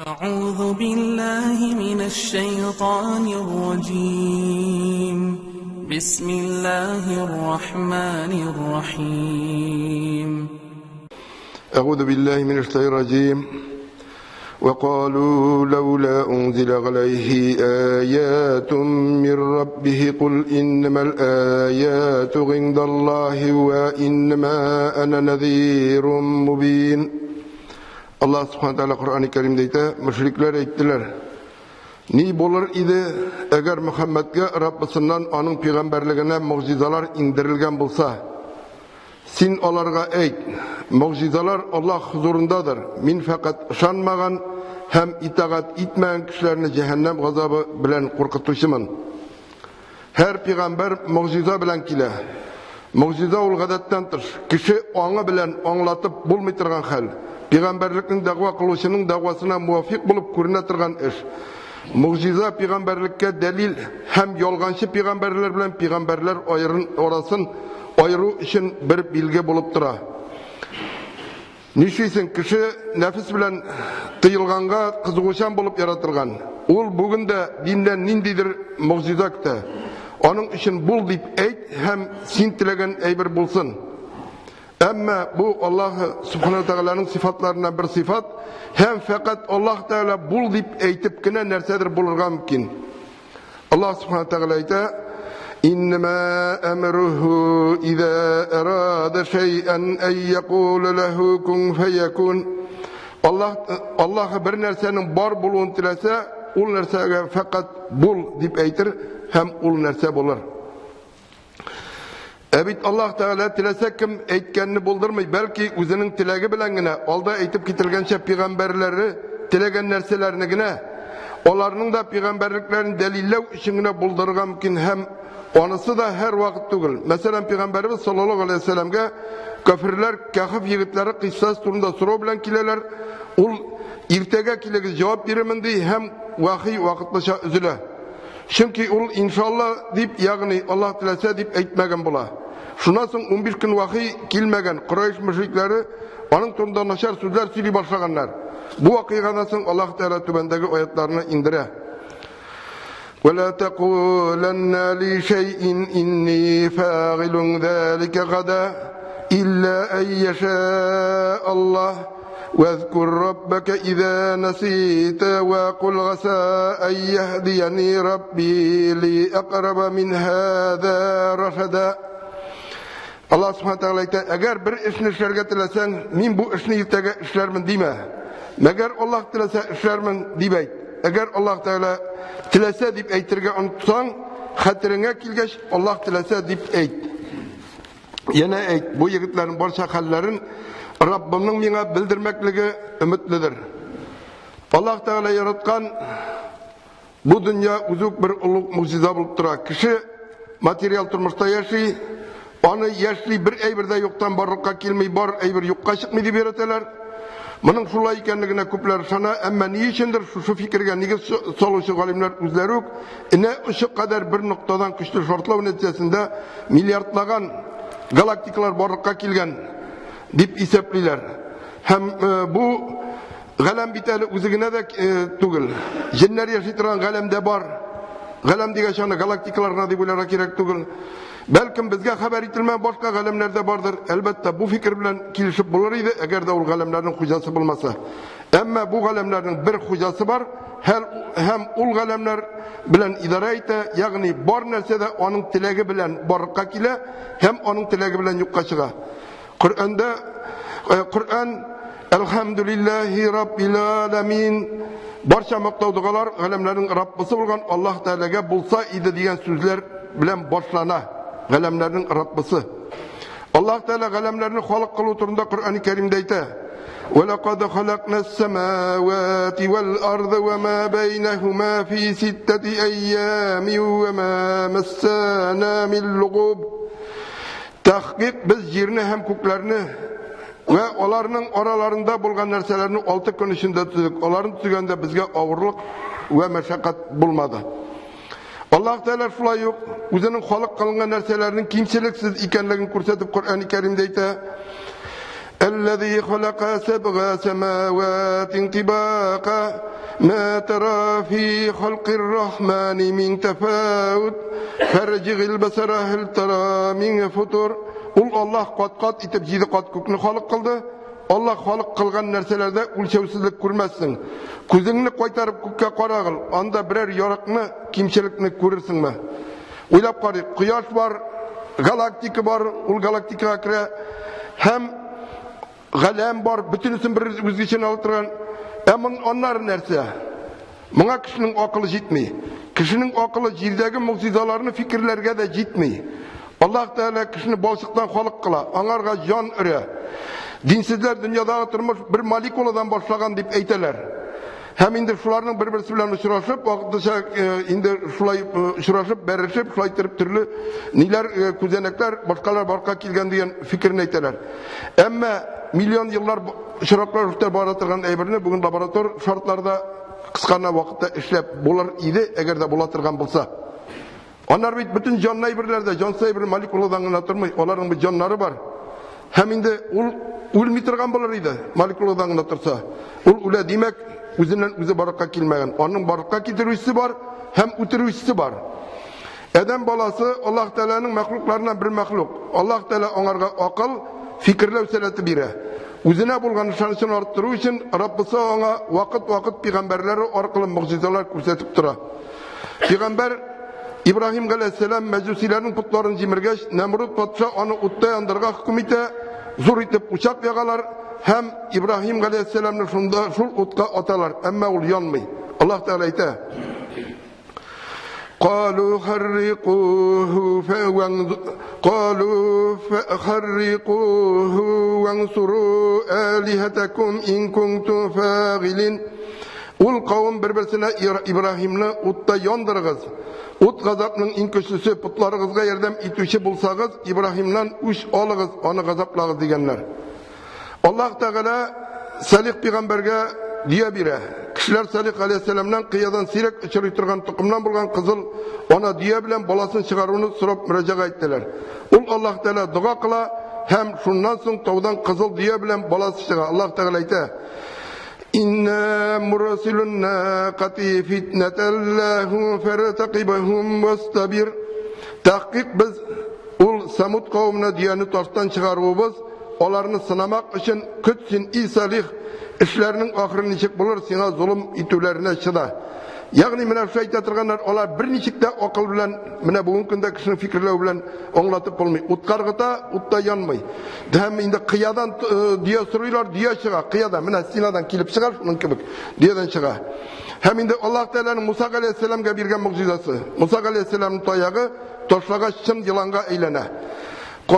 أعوذ بالله من الشيطان الرجيم بسم الله الرحمن الرحيم أعوذ بالله من الشيطان الرجيم وقالوا لولا أنزل عليه آيات من ربه قل إنما الآيات عند الله وإنما أنا نذير مبين. Allah subhanahu wa ta'ala Kur'an-ı Kerim'de ise müşrikler ettiler. Ni bolur idi eğer Muhammed'e Rabbisinden onun peygamberliğine mucizalar indirilgen bulsa. Sin olarga eyt, mucizalar Allah huzurundadır. Min fakat şanmagan hem itaat etmeyen kişilerini cehennem gazabı bilen korkutuşumun. Her peygamber muciza bilen kile. Muciza ol gadettendir. Kişi onu bilen anlatıp bulmaytırgan hal. Peygamberliknin dava kılışının davasına muvafık bulup görünetirgan iş. Muciza peygamberlikке delil hem yolgançı peygamberler bilen peygamberler orasın ayrı için bir bilgi bulup dura. Nişisin kişi nefis bilen tıyılganga kızıguşan bulup yaratılgan. Ol bugün de dinden nindidir mucizakta. Onun için bul deyip eyt hem sin tilegen eyber bulsun. Ama bu Allah Subhanahu Teala'nın sıfatlarından bir sıfat. Hem fakat Allah Teala bul deyip eytip kine nersedir bulurga mümkün. Allah Subhanahu Teala ise İnnemâ emruhu izâ erâde şey'en en yekûle lehu kun feyekûn. Allah bir nersenin bar buluğunu tilese, ol nersege fakat bul deyip eytir, hem ol nerse bulur. Evet Allah Teala tilese kim eytkenini buldurmay, belki özünün tilegi bilengine, alda eytip kitilgençe peygamberleri tilegen nerselerine, onların da peygamberliklerini delillev işine buldurgan mümkün hem onысы da her vakit değil. Mesela Peygamberimiz sallallahu aleyhi ve sellem'e kafirler, kahif yigitleri kıssas turunda soru bilen kileler, ol irtege kilegi cevap verimin diye hem vahiy vakitlaşa üzüle. Çünkü ol inşallah deyip yani Allah dilese deyip eytmegen bula. Şunasın 11 gün vahiy kilmegen Kureyş müşrikleri onun turunda naşar sözler söyley başlaganlar. Bu vakiganasın Allah Teala tübendeki ayetlerini indire. ولا تقولن لشيء إني فاعل ذلك غدا إلا أن يشاء الله واذكر ربك إذا نسيت وقل عسى أن يهديني ربي لأقرب من هذا رشدا. Allah subhanahu teala ayta, eğer bir işini işlerge tilesen, min bu işini irtege işlermin deme. Meğer Allah tilese işlermin dibeyt. Eğer Allah Teala tilese deyip eytirge unutsan, hatırına kilgeç Allah tilese deyip eyt. Yine eyt, bu yigitlerin barça hallerin Rabbimnin bana bildirmekliği ümitlidir. Allah Teala yaratkan bu dünya uzuk bir uluk mucize bulup durar. Kişi materyal turmuşta yaşay, onu yaşlı bir eybirde yoktan barlıkka kelmeyi bar eybir yokka çıkmayı deyip yaratırlar. Bunun şulay ikenligine küpler sana, ama niçindir şu fikirge niye soluşu galimler üzleri yok? Ne ışık kadar bir noktadan güçlü şartlav neticesinde milyardlagan galaktikalar barlıkka kelgen deyip isepliler. Hem bu galem biteli üzerine de tugul. Jinler yaşatıran galem de bar. Galem diye şanı galaktikalarına deyip ulara gerek tugul. Belki bizge haber itilmeyen başka galemlerde vardır. Elbette bu fikir bilen kilişip bulur idi eğer de o galemlerin hocası bulmasa. Ama bu galemlerin bir hocası var. Hem o galemler bilen idare ite, yani bar nerse de onun tilegi bilen barıkka kile, hem onun tilegi bilen yukka çıga. Kur'an Elhamdülillahi Rabbil Alemin barça maktavdıgalar galemlerin Rabbisi bulgan Allah Teala'ga bulsa idi diyen sözler bilen başlana. Galemlerin Rabbisi. Allah Teala galemlerini halk kılı turunda Kur'an-ı Kerim'de ite. وَلَقَدْ خَلَقْنَا السَّمَاوَاتِ وَالْأَرْضَ وَمَا بَيْنَهُمَا فِي سِتَّةِ أَيَّامٍ وَمَا مَسَّانَا مِنْ لُغُوبٍ. Tahkik biz yerini hem köklerini ve onların aralarında bulgan nerselerini 6 gün içinde tüzdük. Onların tüzgende bizge ağırlık ve meşakkat bulmadı. Allah Teala şulay yok. Özünün halk kılıngan nerselerinin kimseliksiz ikenligini ko'rsatib Kur'an-ı Kerim'de ise الذي خلق سبع سماوات طباقا ما ترى في خلق الرحمن من تفاوت فارجع البصر هل ترى من فطور الله قد itib жиді qat көкні халық қылды. Allah халық қылған нәрселерде өлшеусіздік көрмәссің. Көзіңні қайтарып көкке қара қыл, анда бірер ярықны, кемшілікні көрірсің ме? Ойлап қарайық, құяш бар, галактика бар, ол галактикаға кіре, һәм ғалам бар, бүтінісін бір өзгешен алып әмін онлар нәрсе. Мұңа кішінің ақылы жетмей. Кішінің ақылы жердегі мұғжизаларының фикірлерге де жетмей. Allah Teala kişini balçıktan халық қыла, аңарға жан үрі. Dinsizler dünyadağı тұрмыш bir moлекуладан başlagan deyip eyteler. Hem indi şularının bir-birisi bilen uçuraşıp, vaqtışa indi şulay uçuraşıp, berişip, şulay türlü niler kuzenekler, başkalar barka kilgen diyen fikrini eyteler. Ama milyon yıllar uçuraklar uçtar baratırgan eybirini bugün laboratuvar şartlarda kıskana vakitte işlep bolar idi, eğer de bolatırgan bulsa. Onlar bütün canlı eyberlerde, cansız eyber moлекуладан gına turmay, onların bir canları var. Hem indi ölmey turgan bolar idi, moлекуладан gına tursa. Ule demek, özünden özü baraka kilmegen. Onun baraka getirücüsü var, hem ötürücüsü var. Adam balası Allah Teala'nın mahluklarından bir mahluk. Allah Teala onlarga akıl, fikirler seleti bire. Özüne bulgan şansını arttıruu için Rabbisi ona vakit peygamberleri arkalı mucizeler gösterip dura. Peygamber İbrahim aleyhisselam mecusilerin putlarını cimirgeç, Nemrut patşa onu utta yandırga hükümete zor itip uçak yagalar, hem İbrahim aleyhisselam'ın şunda şul utka atalar, ama ol yanmay. Allah Teala ite. قالوا حرقوه وانصروا آلهتكم إن كنتم فاعلين. Ул кавым bir-birsine İbrahim'ni utta yandırgız. Ut gazapның иң көчлесе путларыгызга ярдәм итүче булсагыз, İbrahim'нан үч алыгыз, аны газаплагыз дигәннәр. Allah Teala Salih peygamberge diye bire. Kişiler Salih aleyhisselam'dan kıyadan sirek içeri turgan tukumdan bulgan kızıl ona diye bilen balasını çıkarını sorup müracaat ettiler. Ul Allah Teala dua kıla hem şundan soň tavdan kızıl diye bilen balası çıkar. Allah Teala ayta: İnna mursilun naqati fitnatan lahum fartaqibhum wastabir. Tahqiq biz ul Samud kavmine diyeni taştan çıkarubuz. Onlarını sınamak için kütsin İsalih işlerinin ahırı niçik bulur, sana zulüm itülerine çıda. Yani mine şu aytatırganlar, olar bir niçikte akıl bilen, mine bugün günde kişinin fikirleri bilen anlatıp olmuyor. Utkargıta, utta yanmay. Hem indi kıyadan diye soruyorlar, diye çığa. Kıyadan, mine sinadan kilip çıkar, şunun gibi. Diyeden çığa. Hem indi Allah Teala'nın Musa aleyhisselam'a birgen mucizası. Musa aleyhisselam'ın tayağı, toşlağa çın yılanga eylene.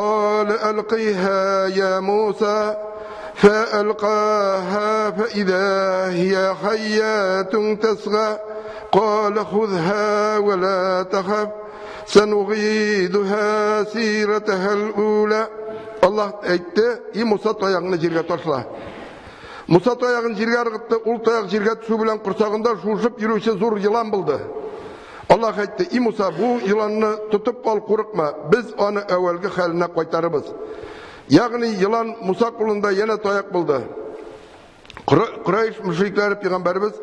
قال ألقيها يا موسى فألقاها فإذا هي حية تسعى قال خذها ولا تخف سنعيدها سيرتها الأولى. Allah aytdı, Musa tayağını jirge taşla. Musa tayağını jirge argıttı, ul tayaq jirge tüsü bilen kursağında şuşup yürüyüşe zor yılan buldu. Allah aytdı, Musa bu yılanını tutup al korkma, biz onu evvelki haline qaytarırız. Yani yılan Musa kulunda yine tayak buldu. Kureyş müşrikleri Peygamberimiz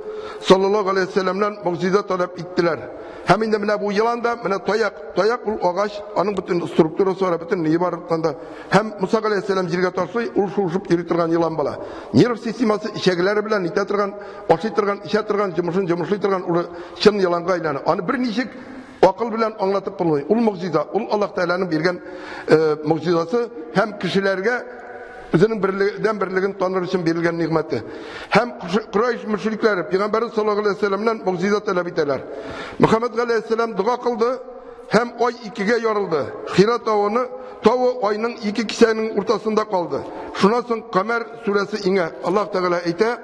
sallallahu aleyhi ve sellem'den mucize talep ettiler. Hem de bu yılan da tayak ul ağaç, onun bütün strukturası var, bütün ibaretinde. Hem Musa aleyhisselam jirge taşlı, ul şuşup yürütürgen yılan bala. Nerv sistemasi işegileri bilen itetirgen, aşıtırgen, işetirgen, cımışlıtırgen ulu çın yılanga ilanı. Onu bir nişik akıl bilen anlatıp bulmayı. Ul mucize, ul Allah Teala'nın birgen mucizası hem kişilerge özünün birliğini tanır için verilgen nimeti. Hem Kureyş müşrikleri Peygamberimiz sallallahu aleyhi ve sellem'den mucize talep ettiler. Muhammed aleyhisselam dua kıldı. Hem ay ikiye yarıldı. Hira tavu ayının iki kisənin ortasında kaldı. Şuna son Kamer suresi ine. Allah Teala ayta: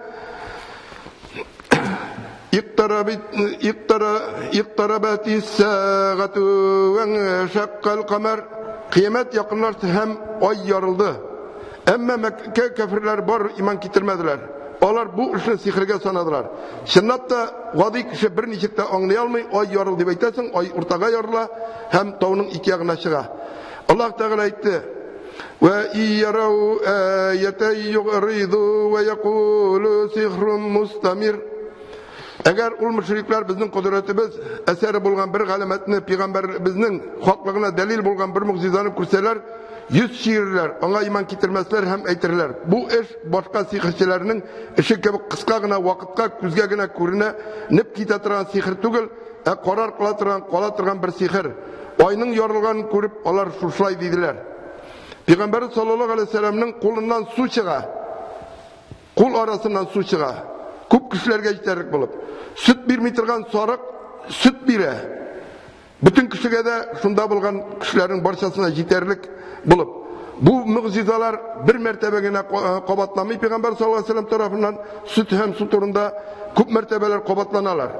İqtarabatis sa'atu ve şaqqal kamer. Kıyamet yakınlaştı, hem ay yarıldı. Ama Mekke kafirler var, iman getirmediler. Onlar bu işin sihirge sanadılar. Şınnap da vadi kişi bir niçikte anlayalmay, ay yarıl deyip aytasın, ay ortaga yarıla, hem tavının iki yağına çığa. Allah Teala aytdı: وَإِنْ يَرَوْا آيَةً يُعْرِضُوا وَيَقُولُوا سِحْرٌ مُسْتَمِرٌ. Eğer ul müşrikler bizning kudretimiz eseri bo'lgan bir g'alamatni payg'ambarimizning haqligina dalil bo'lgan bir mu'jizani ko'rsalar, yüz şiirler, ona iman getirmezler hem aytırlar. Bu iş başka sihirçilerinin işi gibi kıskagına vakitka, küzgagına kuruna nip kitatıran sihir tugul, karar kılatıran bir sihir. Ayının yorulganını görüp onlar şuşlay dediler. Peygamberi sallallahu aleyhi ve sellem'nin kolundan su çığa, kol arasından su çığa, küp kişilerge yeterlik bulup, süt bir mitirgan sorak, süt bire. Bütün kişiге de şunda bulgan kişilerin barçasına yeterlik bulup, bu mucizalar bir mertebegine kobatlamayı Peygamber sallallahu aleyhi ve sellem tarafından süt hem su turunda küp mertebeler kobatlanalar.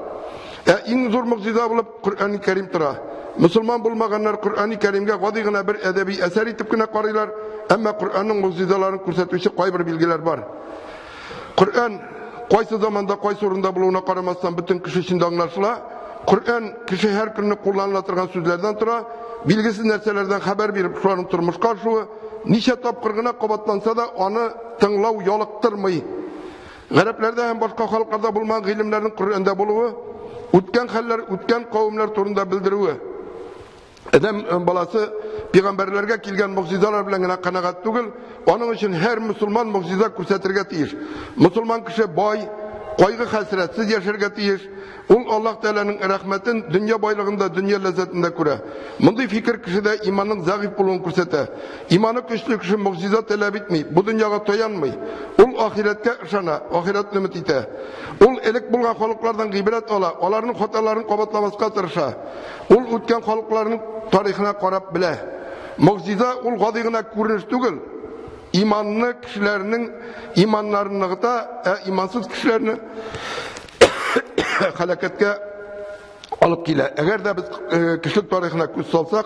En zor muciza bulup Kur'an-ı Kerim tura. Müslüman bulmaganlar Kur'an-ı Kerim'e gadigine bir edebi eser itip güne qaraylar. Ama Kur'an'ın mucizalarını ko'rsatuvchi koy bir bilgiler var. Kur'an qaysi zamanda qaysi orunda bulduğuna qaramasdan bütün kişi için de anlaşıla. Kur'an kişi her günlük kullanılatırgan sözlerden tura, bilgisiz nerselerden haber verip şuların turmuş karşığı, nice tapkırgına kobatlansa da onu tınlav yoluktırmayı. Gariplerde hem başka halklarda bulman ilimlerin Kur'an'da buluğu, ütken haller, ütken kavimler turunda bildiriği. Adam balası peygamberlerge kelgen mucizalar bilen kanaat tugul, onun için her Müslüman muciza ko'rsatirga tiyish. Müslüman kişi boy, qaygı hasretsiz yaşarga tiyish. Ul Allah Teala'nın rahmetin dünya baylığında, dünya lezzetinde kura. Bunday fikir kişide imanın zayıf bulun ko'rsata. İmanı güçlü kişi muciza talep etmey, bu dünyaga toyanmay. Ul ahiretke ışana, ahiret ümit ite. Ul elek bulgan halklardan gibret ola, onların hatalarını qabatlamaska tırışa. Ul o'tgan halklarının tarihine qarab bile. Muciza ul gadigina ko'rinish tugul. İmanlı kişilerinin imanlarını da imansız kişilerini halaketke alıp gele. Eğer de biz kişilik tarihine göz salsak,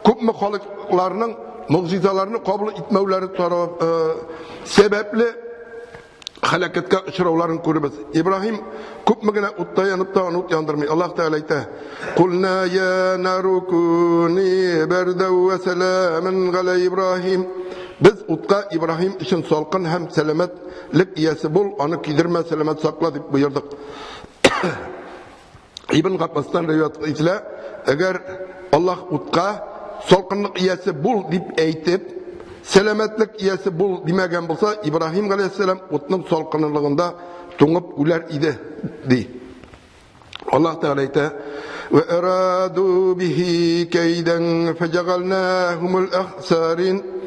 köp halklarının mucizalarını kabul etmevleri sebepli halaketke uçuravlarını görürüz. İbrahim köp migine utta yanıp da onu yandırmıyor. Allah Teala ayta: "Kulna ya naru kuni berden ve selamen ala İbrahim." Biz utka İbrahim için salkın hem selametlik iyesi bul, onu kidirme selamet sakla deyip buyurduk. İbn Qabbas'tan rivayet edilir, eğer Allah utka salkınlık iyesi bul deyip eytip, selametlik iyesi bul demegen bulsa, İbrahim aleyhisselam utnun salkınlığında tuğup üler idi dey. Allah Teala ayta: "Ve eradu bihi keyden fecegalnahumul ahsarin."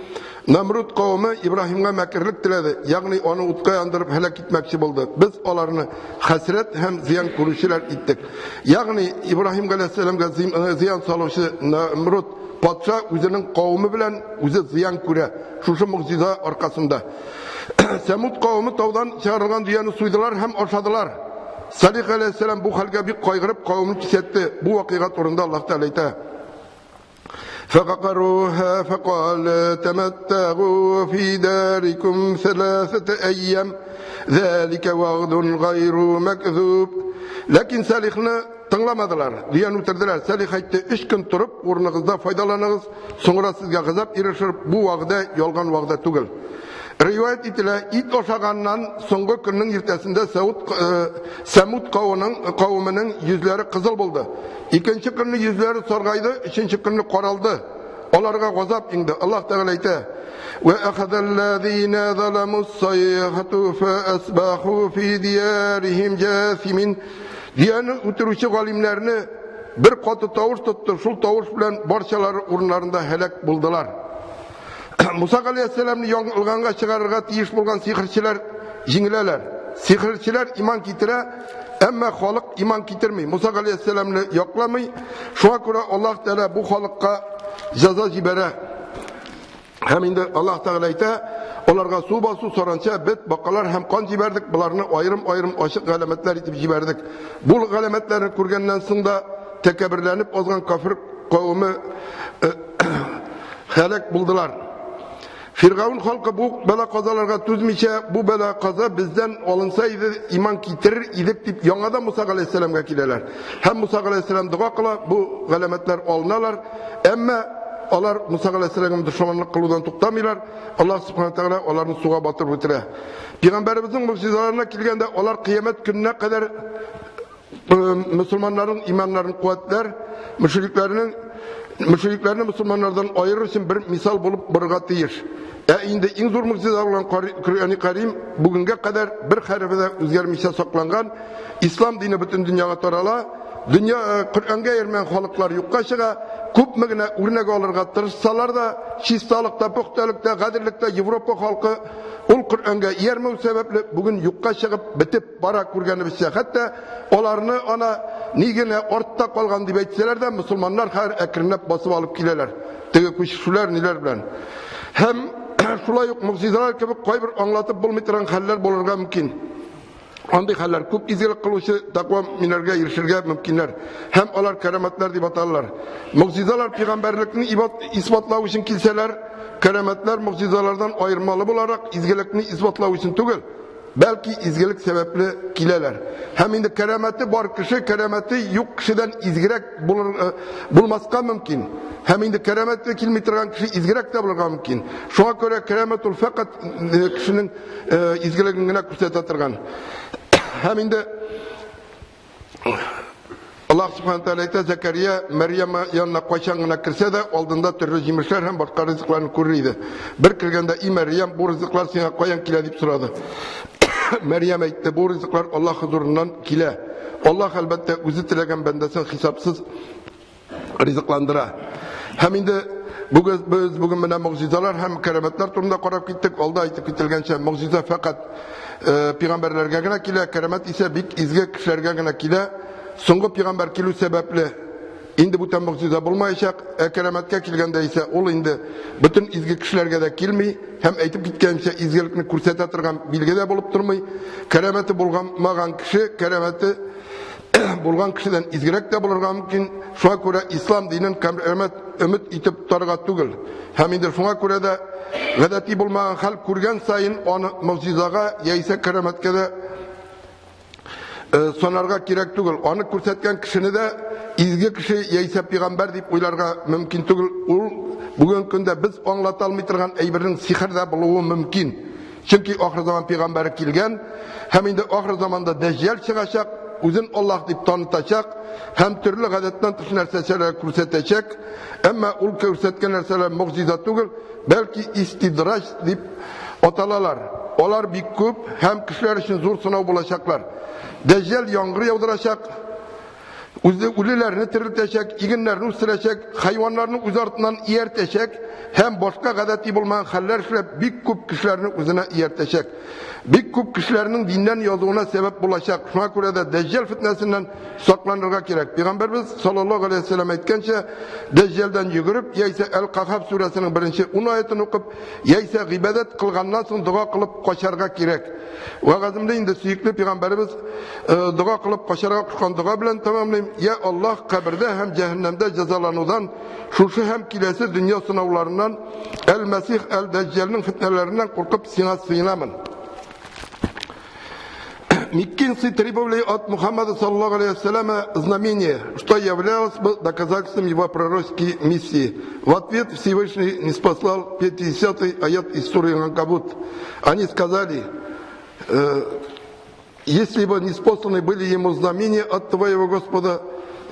Namrud kavmi İbrahim'e mekirlik diledi. Yani onu utkaya andırıp helak etmekçi buldu. Biz onlarını hasret hem ziyan kuruşlar ettik. Yani İbrahim Aleyhisselam'a ziyan salışı Namrud patşa özünün kavmi bilen özü ziyan kure. Şu muciza arkasında. Semud kavmi tavdan çağrılgan ziyanı suydular hem aşadılar. Salih Aleyhisselam bu halka bir kaygırıp kavmini kisetti. Bu vakikat orunda Allah Teala ayta: فَقَقَرُوهَا فَقَالَ تَمَتَّعُوا فِي دَارِكُمْ ثَلَاثَةَ أَيَّامٍ ذَلِكَ وَعْدٌ غَيْرُ مَكْذُوبٍ. Lakin Salih'ni tınlamadılar, diyen utirdiler. Salih aytdı: 3 gün turup ornunuzda faydalanınız, sonra sizge gazap erişir. Bu vaqda yolgan vaqda tugul. Rivayet etiler, it oşağandan songu günün ertesinde Semud kavminin yüzleri kızıl buldu. İkinci günün yüzleri sorgaydı, üçüncü günü koraldı. Onlarga gazap indi. Allah Teala ayta: "Ve ahadallazina zalamu's-sayhatu fa asbahu fi diyarihim jasimin." Diyeni uturuşu galimlerini bir katı tavuş tuttu. Şu tavuş bilen barçaları orunlarında helak buldular. Musa Aleyhisselam'ı yolganga çıkarırga tiyiş bulgan sihirçiler jingileler. Sihirçiler iman kitire, ama halk iman kitirmey. Musa Aleyhisselam'ı yoklamay. Şuna göre Allah Teala bu halka ceza jibere. Hem indi Allah Teala ayta: "Onlarga su basu sorança bet bakalar hem kan jiberdik. Bularını ayrım aşık galametler etip jiberdik." Bu galametlerini kurgenden sonra tekebirlenip ozgan kafir kavmi helak buldular. Firavun halkı bu bela kazalarga tuzmiçe, bu bela kaza bizden alınsaydı iman kitirir idik deyip yanada Musa Aleyhisselam'a kilerler. Hem Musa Aleyhisselam dua kıla, bu galametler alınalar. Ama алар Муса алейхиссаламга душманлык кылудан туктамыйлар. Аллаһ субханаху тағала аларны суга батырып үтерә. Пәйгамбәребезнең мөгъҗизаларына килгәндә, алар кыямәт көненә кадәр мөселманнарның иманнарын куәтләр, мөшрикләрне мөселманнардан айырыр өчен бер мисал булып барырга тиеш. Инде иң зур мөгъҗиза булган Коръәни Карим бүгенгә кадәр бер хәрефе дә үзгәрмичә сакланган. Ислам дине бөтен дөньяга тарала. Dünya Kur'an'ga yermen halklar yokka çıga, küp migine örnek alırga tırışsalar da, çistalıkta, püxtelikte, gadirlikte Avrupa halkı ol Kur'an'ga yerme sebeple bugün yokka çıgıp bitip bara kurganı bitse. Hatta olarını ona nigine orta kalgan diye etseler de Müslümanlar her ekrinep basıp alıp kileler. Tege kuşuşular neler bilen. Hem şulay yok mucizeler gibi koy bir anlatıp bulmaytıran haller bulurga mümkün. Andi haller küp izgilik kılışı takva minerge erişirge mümkünler. Hem olar kerametler diye batarlar. Mucizeler peygamberlikini ispatlağı için kilseler, kerametler mucizelerden ayırmalı olarak izgilikini ispatlağı için tügül. Belki izgilik sebepli kileler. Hem indi kerameti var kişi, kerameti yok kişiden izgirek bulmaska mümkün. Hem indi kerameti kilmitirgan kişi izgirek de bulurga mümkün. Şuna göre kerametul fakat kişinin izgilikine kursetatırgan. Hem indi Allah subhanahu teala Zekeriya Meryem'e yanına koşanına kirse de aldığında türlü jimişler hem başka rızıklarını kurriydi. Bir kirgende Meryem bu rızıklar sana koyan kile deyip soradı. Meryem aytdı bu rızıklar Allah huzurundan kile. Allah elbette özü tilegen bendesini hesapsız rızıklandıra. Hem indi biz bugün mene mucizeler hem kerametler turunda qarab gittik. Alda aytıp gitilgençe mucize fakat peygamberlerge gene kile, keramet ise bik izge kişilerge gene kile. Soңғы peygamber kilu sebeple indi bu tam mucize bulmayacak. Kerametke kilgende ise ol indi bütün izgi kişilerge de kilmey. Hem aytıp gitkençe izgilikni kursetatırgan bilgide bulup durmay. Kerameti bulmagan kişi kerameti bulgan kişiden izgirek de bulurga mümkün. Şuna göre İslam dinin keremet ümit itip tutarga tügül. Hem indi şuna göre de gadati bulmagan halk kurgan sayın onu mucizaga yaysa kerametke de sonarga kirek tügül. Onu kursetken kişini de izgi kişi yaysa peygamber deyip uylarga mümkün tügül. Bugün günde biz anlatalmaytırgan eybirin sihirde buluğu mümkün. Çünkü ahir zaman peygamberi kilgen, hem indi ahir zamanda Dejjal çıkacak, uzun Allah deyip tanıtacak, hem türlü gadetten dışı nerseleri kursetecek, ama ul kursetken nerseler mucize tügül, belki istidraç deyip otalalar. Olar bir küp, hem kişiler için zor sınav bulacaklar. Dejjal yağmur yağdıracak, ulilerini tiriltecek, iginlerini üstürecek, hayvanlarını uzartından iyertecek, hem başka gadati bulmayan haller işlep bir küp kişilerini üzerine iyertecek. Bir küp kişilerinin dinden yolduğuna sebep bulacak. Şuna göre de Dejjal fitnesinden saklanırga gerek. Peygamberimiz sallallahu aleyhi ve sellem etkençe Dejjal'den yürüp, yaysa El-Kahf suresinin 1. ayetini okup, yaysa gıbedet kılgandan sonra dua kılıp koşarga gerek. Ve gazımda indi süyüklü Peygamberimiz dua kılıp koşarga kuşkan dua bilen tamamlayayım. Ya Allah kabirde hem cehennemde cezalanıdan, şu hem kilesi dünya sınavlarından, El-Mesih, El-Dejjal'ın fitnelerinden korkup sığınamın. Миккинцы требовали от Мухаммада саллаллаху алейхи вассаляма знамение, что являлось бы доказательством его пророческой миссии. В ответ Всевышний ниспослал 50-й аят из суры Анкабут. Они сказали, если бы ниспосланы были ему знамения от твоего Господа,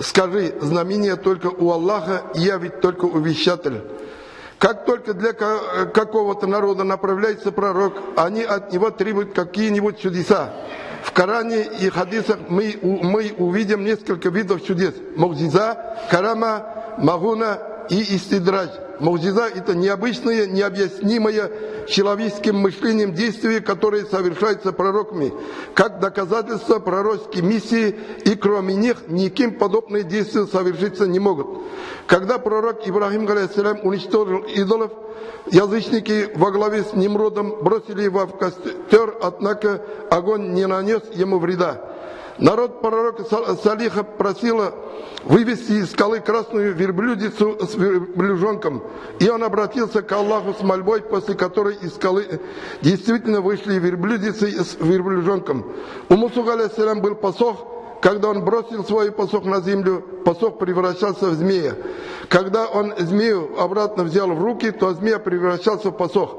скажи, знамения только у Аллаха, я ведь только увещатель. Как только для какого-то народа направляется пророк, они от него требуют какие-нибудь чудеса. В Коране и хадисах мы увидим несколько видов чудес. Му'джиза, карама, магуна и истидрадж. Му'джиза – это необычное, необъяснимое человеческим мышлением действия, которые совершаются пророками, как доказательство пророческой миссии, и кроме них никаким подобные действия совершиться не могут. Когда пророк Ибрахим алейхиссалям уничтожил идолов, язычники во главе с Nimrodом бросили его в костер, однако огонь не нанес ему вреда. Народ пророка Салиха просила вывести из скалы красную верблюдицу с верблюжонком. И он обратился к Аллаху с мольбой, после которой из скалы действительно вышли верблюдицы с верблюжонком. У Мусы алейхиссалям был посох, когда он бросил свой посох на землю, посох превращался в змея. Когда он змею обратно взял в руки, то змея превращался в посох.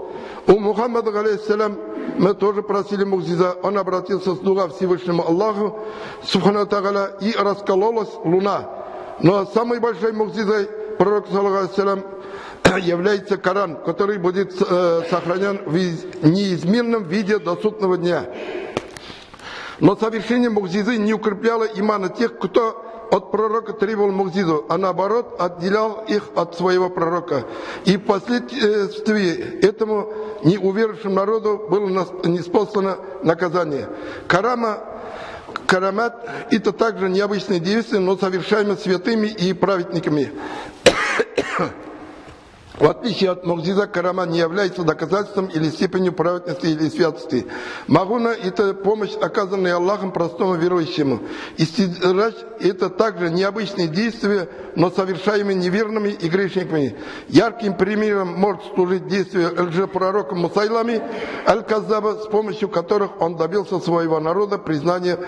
У Мухаммада, алейхиссалям, мы тоже просили мугзиза, он обратился с дуа Всевышнему Аллаху, субхану тааля, и раскололась луна. Но самой большой мугзизой пророка, саллаллаху является Коран, который будет сохранен в неизменном виде до судного дня. Но совершение мугзизы не укрепляло имана тех, кто от пророка требовал мугзизу, а наоборот отделял их от своего пророка. И впоследствии этому неуверовавшему народу было ниспослано наказание. Карамат – это также необычные действия, но совершаемые святыми и праведниками. В отличие от мугзиза, карама не является доказательством или степенью праведности или святости. Магуна – это помощь, оказанная Аллахом простому верующему. Истидрач – это также необычные действия, но совершаемые неверными и грешниками. Ярким примером может служить действие лжепророка Мусайлами аль-Каззаба, с помощью которых он добился своего народа признания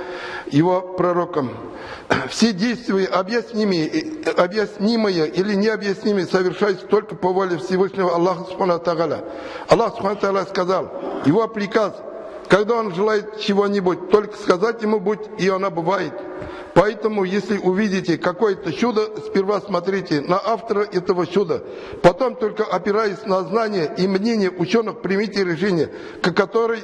его пророком. Все действия, объяснимые или необъяснимые, совершаются только по воле Всевышнего Аллаха субхану тааля. Аллах субхану тааля сказал, его приказ, когда он желает чего-нибудь, только сказать ему «будь», и оно бывает. Поэтому, если увидите какое-то чудо, сперва смотрите на автора этого чуда. Потом, только опираясь на знания и мнения ученых, примите решение, к которой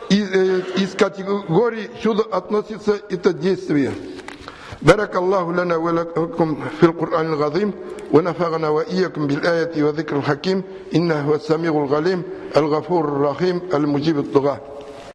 из категории чуда относится это действие. بارك الله لنا ولكم في القرآن العظيم ونفعنا وإياكم بالآيات وذكر الحكيم إنه هو السميع العليم الغفور الرحيم المجيب الدعاء.